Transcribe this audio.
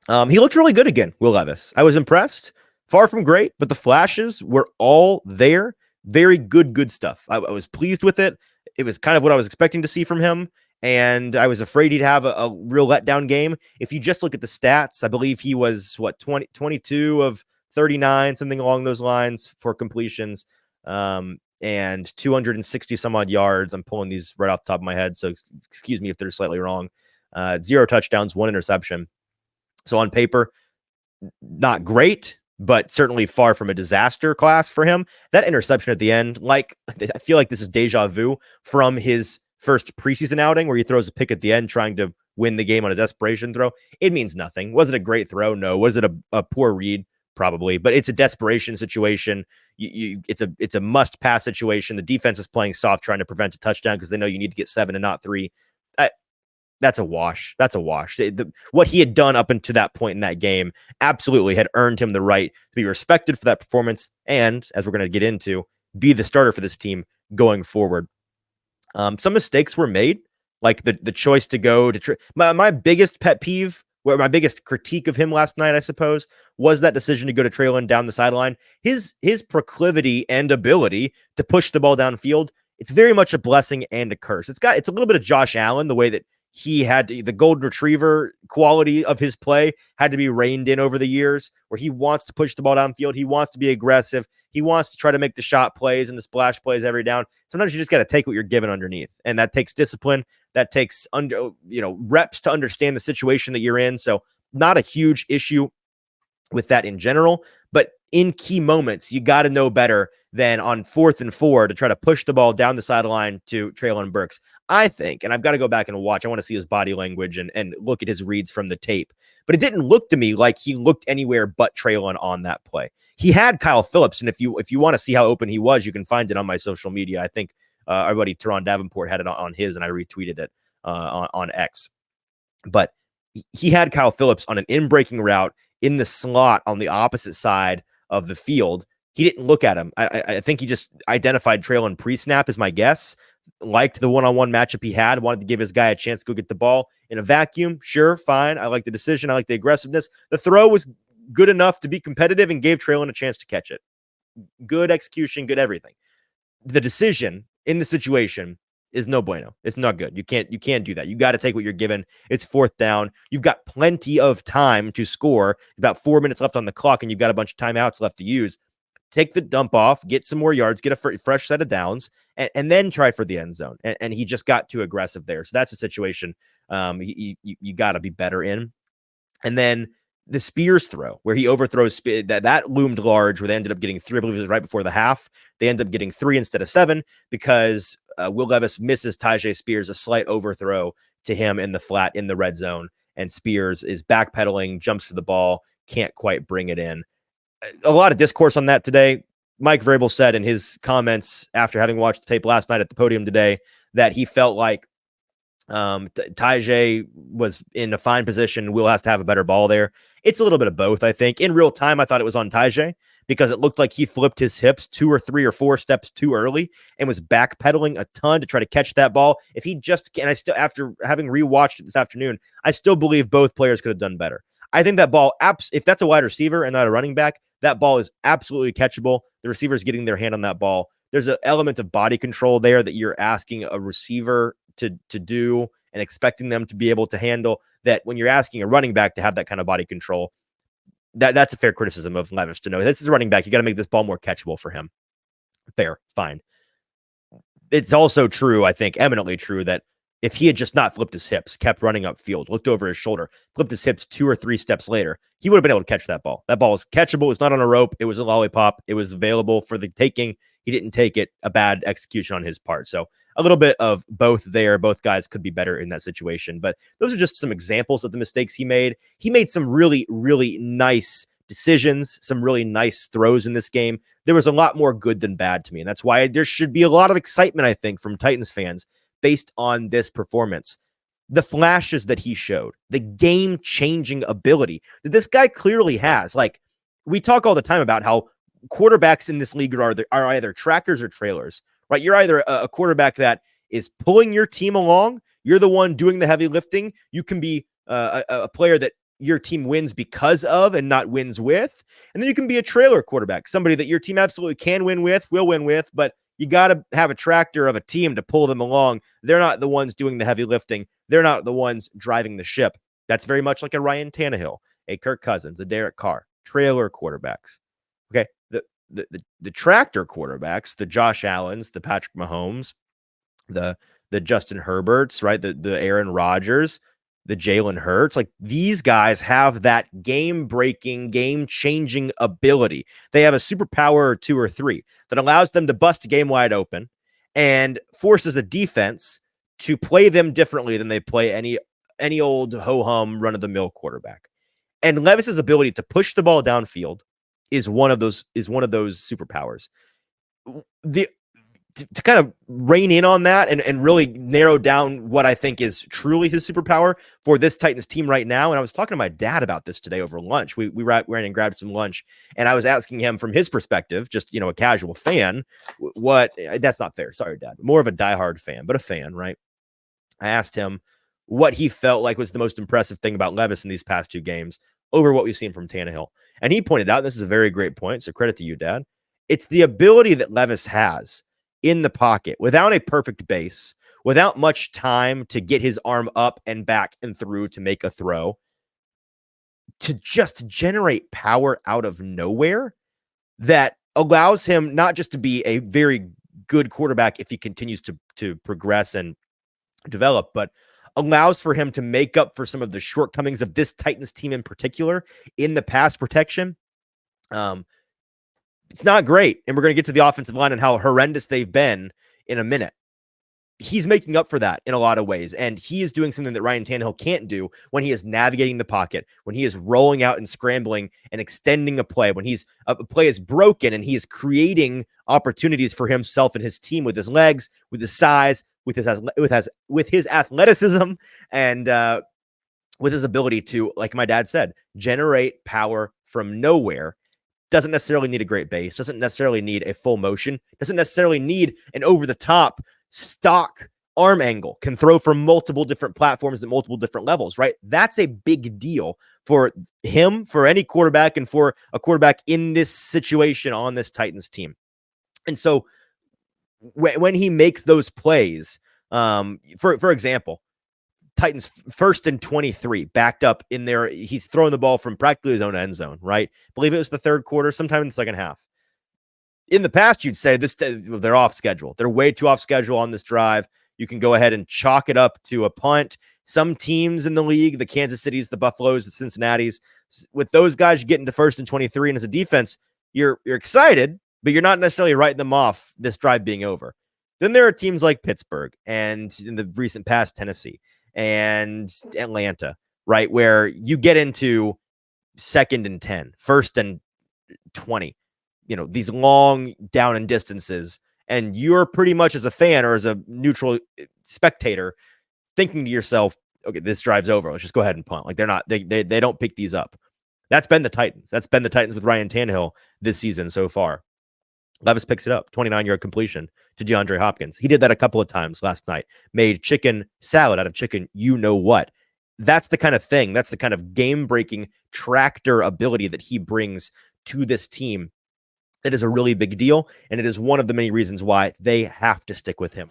He looked really good again, Will Levis. I was impressed. Far from great, but the flashes were all there. Very good stuff. I was pleased with it. It was kind of what I was expecting to see from him, and I was afraid he'd have a real letdown game. If you just look at the stats, I believe he was, 22 of 39, something along those lines for completions, and 260 some odd yards. I'm pulling these right off the top of my head, so excuse me if they're slightly wrong. 0 touchdowns, 1 interception. So on paper, not great, but certainly far from a disaster class for him. That interception at the end, like, I feel like this is deja vu from his first preseason outing where he throws a pick at the end trying to win the game on a desperation throw. It means nothing. Was it a great throw? No. Was it a poor read? Probably, but it's a desperation situation. It's a must pass situation. The defense is playing soft, trying to prevent a touchdown because they know you need to get 7 and not 3. That's a wash. That's a wash. What he had done up until that point in that game absolutely had earned him the right to be respected for that performance and, as we're going to get into, be the starter for this team going forward. Some mistakes were made, like the choice to go to my biggest pet peeve, where my biggest critique of him last night, I suppose, was that decision to go to Traylon down the sideline. His proclivity and ability to push the ball downfield, it's very much a blessing and a curse. It's a little bit of Josh Allen, the way that he had the golden retriever quality of his play had to be reined in over the years, where he wants to push the ball downfield. He wants to be aggressive. He wants to try to make the shot plays and the splash plays every down. Sometimes you just got to take what you're given underneath. And that takes discipline. That takes reps to understand the situation that you're in. So not a huge issue with that in general, but in key moments, you got to know better than on 4th and 4 to try to push the ball down the sideline to Treylon Burks. I think, and I've got to go back and watch, I want to see his body language and look at his reads from the tape, but it didn't look to me like he looked anywhere but Treylon on that play. He had Kyle Phillips, and if you want to see how open he was, you can find it on my social media. I think our buddy Teron Davenport had it on his, and I retweeted it on X. But he had Kyle Phillips on an in-breaking route in the slot on the opposite side of the field. He didn't look at him. I think he just identified Treylon pre-snap is my guess. Liked the one-on-one matchup he had. Wanted to give his guy a chance to go get the ball in a vacuum. Sure, fine. I like the decision. I like the aggressiveness. The throw was good enough to be competitive and gave Treylon a chance to catch it. Good execution, good everything. The decision in the situation is no bueno. It's not good. You can't do that. You got to take what you're given. It's 4th down. You've got plenty of time to score. About 4 minutes left on the clock, and you've got a bunch of timeouts left to use. Take the dump off, get some more yards, get a fresh set of downs, and then try for the end zone. And he just got too aggressive there. So that's a situation you got to be better in. And then the Spears throw, where he overthrows, that loomed large, where they ended up getting 3. I believe it was right before the half. They ended up getting 3 instead of 7 because Will Levis misses Tyjae Spears a slight overthrow to him in the flat in the red zone. And Spears is backpedaling, jumps for the ball, can't quite bring it in. A lot of discourse on that today. Mike Vrabel said in his comments after having watched the tape last night at the podium today that he felt like Tyjae was in a fine position. Will has to have a better ball there. It's a little bit of both, I think. In real time, I thought it was on Tyjae because it looked like he flipped his hips 2 or 3 or 4 steps too early and was backpedaling a ton to try to catch that ball. If he just, and I still, after having rewatched it this afternoon, I still believe both players could have done better. I think that ball, if that's a wide receiver and not a running back, that ball is absolutely catchable. The receiver's getting their hand on that ball. There's an element of body control there that you're asking a receiver to do and expecting them to be able to handle, that when you're asking a running back to have that kind of body control, that's a fair criticism of Levis to know. This is a running back. You got to make this ball more catchable for him. Fair, fine. It's also true, I think, eminently true, that if he had just not flipped his hips, kept running upfield, looked over his shoulder, flipped his hips 2 or 3 steps later, he would have been able to catch that ball. That ball was catchable. It's not on a rope. It was a lollipop. It was available for the taking. He didn't take it. A bad execution on his part. So a little bit of both there. Both guys could be better in that situation. But those are just some examples of the mistakes he made. He made some really, really nice decisions, some really nice throws in this game. There was a lot more good than bad to me. And that's why there should be a lot of excitement, I think, from Titans fans based on this performance. The flashes that he showed, the game-changing ability that this guy clearly has. Like, we talk all the time about how quarterbacks in this league are either trackers or trailers, right? You're either a quarterback that is pulling your team along. You're the one doing the heavy lifting. You can be a player that your team wins because of and not wins with. And then you can be a trailer quarterback, somebody that your team absolutely can win with, will win with, but you got to have a tractor of a team to pull them along. They're not the ones doing the heavy lifting. They're not the ones driving the ship. That's very much like a Ryan Tannehill, a Kirk Cousins, a Derek Carr, trailer quarterbacks. Okay. The tractor quarterbacks, the Josh Allens, the Patrick Mahomes, the Justin Herberts, right? The Aaron Rodgers, the Jalen Hurts, like these guys have that game-breaking, game-changing ability. They have a superpower or 2 or 3 that allows them to bust a game wide open and forces the defense to play them differently than they play any old ho-hum run-of-the-mill quarterback. And Levis's ability to push the ball downfield is one of those superpowers. To kind of rein in on that and really narrow down what I think is truly his superpower for this Titans team right now. And I was talking to my dad about this today over lunch. We ran and grabbed some lunch, and I was asking him from his perspective, just, a casual fan, what that's not fair. Sorry, Dad. More of a diehard fan, but a fan, right? I asked him what he felt like was the most impressive thing about Levis in these past 2 games over what we've seen from Tannehill. And he pointed out, this is a very great point, so credit to you, Dad. It's the ability that Levis has in the pocket without a perfect base, without much time to get his arm up and back and through to make a throw, to just generate power out of nowhere that allows him not just to be a very good quarterback if he continues to progress and develop, but allows for him to make up for some of the shortcomings of this Titans team in particular in the pass protection. It's not great. And we're going to get to the offensive line and how horrendous they've been in a minute. He's making up for that in a lot of ways. And he is doing something that Ryan Tannehill can't do when he is navigating the pocket, when he is rolling out and scrambling and extending a play, when a play is broken and he is creating opportunities for himself and his team with his legs, with his size, with his athleticism, and with his ability to, like my dad said, generate power from nowhere. Doesn't necessarily need a great base, doesn't necessarily need a full motion, doesn't necessarily need an over-the-top stock arm angle, can throw from multiple different platforms at multiple different levels, right? That's a big deal for him, for any quarterback, and for a quarterback in this situation on this Titans team. And so when he makes those plays, for example, Titans 1st and 23, backed up in there. He's throwing the ball from practically his own end zone, right? I believe it was the 3rd quarter, sometime in the 2nd half. In the past, you'd say they're off schedule. They're way too off schedule on this drive. You can go ahead and chalk it up to a punt. Some teams in the league, the Kansas Cities, the Buffaloes, the Cincinnatis, with those guys getting to 1st and 23, and as a defense, you're excited, but you're not necessarily writing them off this drive being over. Then there are teams like Pittsburgh and in the recent past, Tennessee and Atlanta, right? Where you get into 2nd and 10, 1st and 20, these long down and distances. And you're pretty much as a fan or as a neutral spectator thinking to yourself, okay, this drive's over. Let's just go ahead and punt. Like they don't pick these up. That's been the Titans. That's been the Titans with Ryan Tannehill this season so far. Levis picks it up, 29-yard completion to DeAndre Hopkins. He did that a couple of times last night, made chicken salad out of chicken, what. That's the kind of thing. That's the kind of game-breaking tractor ability that he brings to this team. It is a really big deal, and it is one of the many reasons why they have to stick with him.